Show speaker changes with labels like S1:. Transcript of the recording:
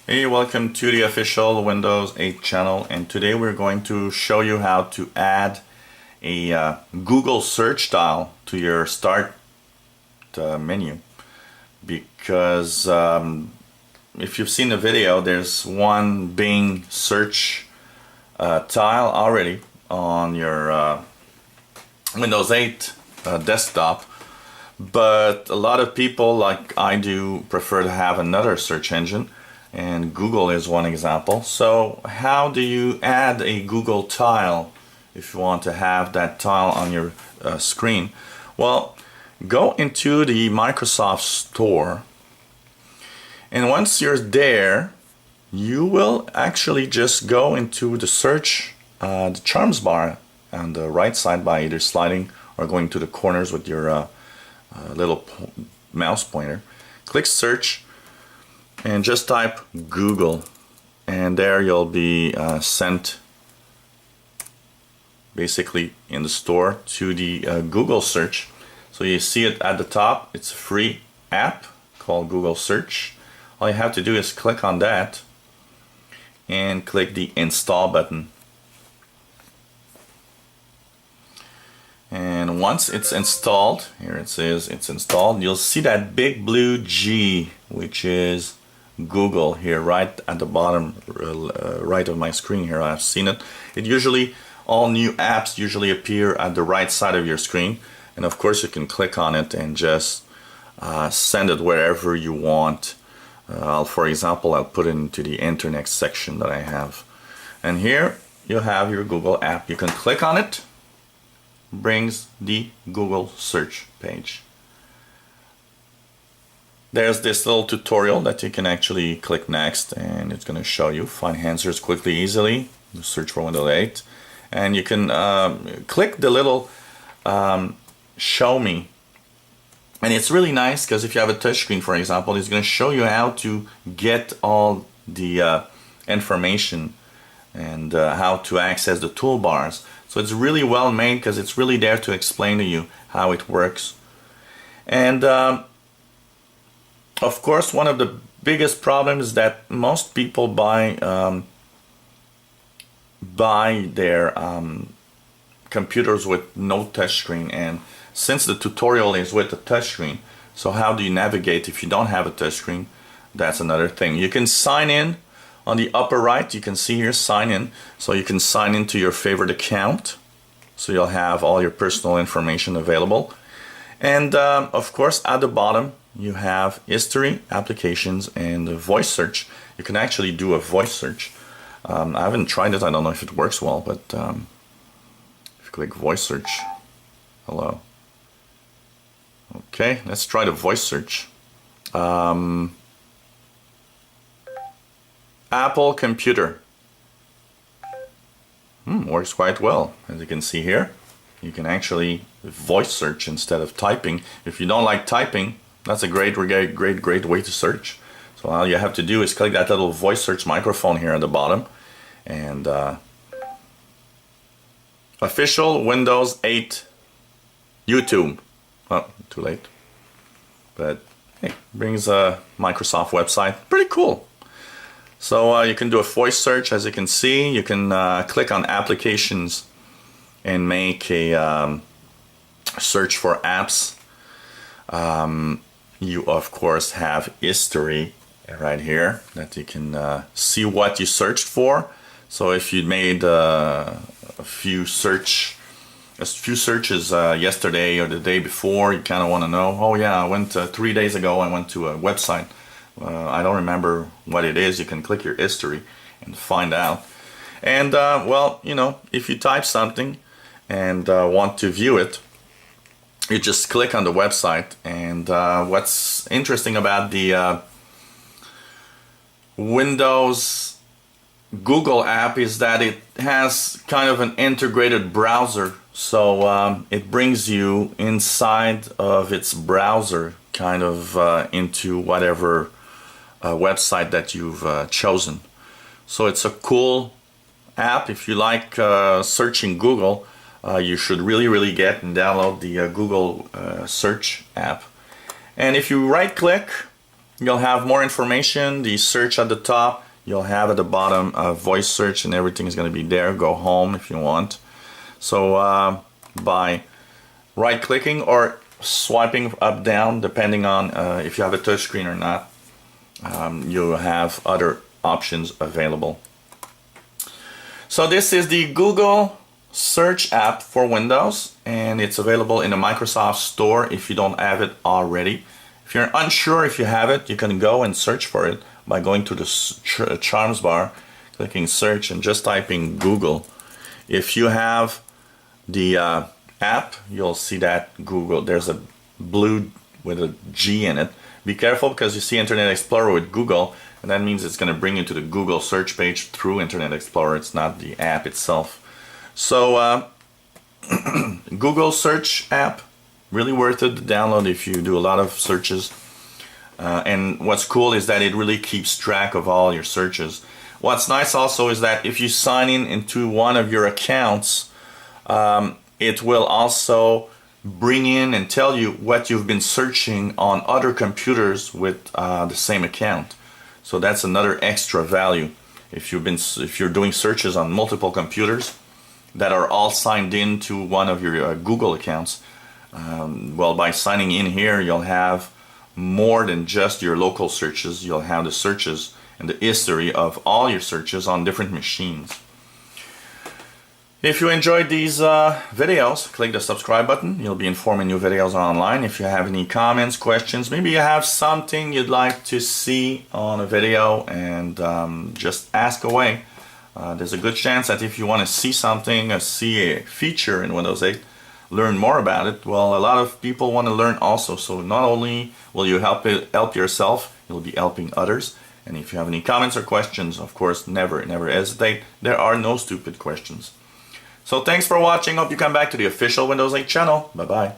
S1: Hey, welcome to the official Windows 8 channel, and today we're going to show you how to add a Google search tile to your start menu. Because if you've seen the video, there's one Bing search tile already on your Windows 8 desktop, but a lot of people, like I do, prefer to have another search engine, and Google is one example. So how do you add a Google tile if you want to have that tile on your screen? Well, go into the Microsoft Store, and once you're there, you will actually just go into the search, the charms bar on the right side by either sliding or going to the corners with your little mouse pointer. Click search and just type Google, and there you'll be sent basically in the store to the Google search. So you see it at the top. It's a free app called Google Search. All you have to do is click on that and click the install button. And once it's installed, here it says it's installed, you'll see that big blue G, which is Google, here right at the bottom right of my screen here. I've seen it. All new apps usually appear at the right side of your screen, and of course you can click on it and just send it wherever you want. For example, I'll put it into the internet section that I have, and here you have your Google app. You can click on it, brings the Google search page. There's this little tutorial that you can actually click next, and it's going to show you find answers quickly, easily, search for Windows 8, and you can click the little show me, and it's really nice because if you have a touchscreen, for example, it's going to show you how to get all the information and how to access the toolbars. So it's really well made because it's really there to explain to you how it works. And of course, one of the biggest problems is that most people buy their computers with no touchscreen, and since the tutorial is with the touchscreen, so how do you navigate if you don't have a touchscreen? That's another thing. You can sign in on the upper right. You can see here sign in, so you can sign into your favorite account, so you'll have all your personal information available. And of course, at the bottom you have history, applications, and voice search. You can actually do a voice search. I haven't tried it. I don't know if it works well, but if you click voice search, hello. Okay, let's try the voice search. Apple computer. Works quite well. As you can see here, you can actually voice search instead of typing. If you don't like typing, that's a great way to search. So all you have to do is click that little voice search microphone here at the bottom, and official Windows 8 YouTube. Oh, too late. But hey, brings a Microsoft website. Pretty cool. So you can do a voice search, as you can see. You can click on applications and make a search for apps. You of course have history right here that you can see what you searched for. So if you made a few searches yesterday or the day before, you kind of want to know, oh yeah, I went 3 days ago, I went to a website. I don't remember what it is. You can click your history and find out. And well, you know, if you type something and want to view it, you just click on the website. And what's interesting about the Windows Google app is that it has kind of an integrated browser. So it brings you inside of its browser, kind of into whatever website that you've chosen. So it's a cool app. If you like searching Google, you should really get and download the Google search app. And if you right click, you'll have more information, the search at the top, you'll have at the bottom a voice search, and everything is going to be there. Go home if you want. So by right clicking or swiping up down, depending on if you have a touch screen or not, you have other options available. So this is the Google Search app for Windows, and it's available in the Microsoft Store if you don't have it already. If you're unsure if you have it, you can go and search for it by going to the charms bar, clicking search, and just typing Google. If you have the app, you'll see that Google, there's a blue with a G in it. Be careful, because you see Internet Explorer with Google, and that means it's going to bring you to the Google search page through Internet Explorer. It's not the app itself. So Google Search app, really worth it to download if you do a lot of searches. And what's cool is that it really keeps track of all your searches. What's nice also is that if you sign in into one of your accounts, it will also bring in and tell you what you've been searching on other computers with the same account. So that's another extra value. If you're doing searches on multiple computers that are all signed in to one of your Google accounts, well, by signing in here, you'll have more than just your local searches. You'll have the searches and the history of all your searches on different machines. If you enjoyed these videos, click the subscribe button. You'll be informed when new videos are online. If you have any comments, questions, maybe you have something you'd like to see on a video, and just ask away. There's a good chance that if you want to see something, see a feature in Windows 8, learn more about it, well, a lot of people want to learn also. So not only will you help yourself, you'll be helping others. And if you have any comments or questions, of course, never hesitate. There are no stupid questions. So thanks for watching. Hope you come back to the official Windows 8 channel. Bye-bye.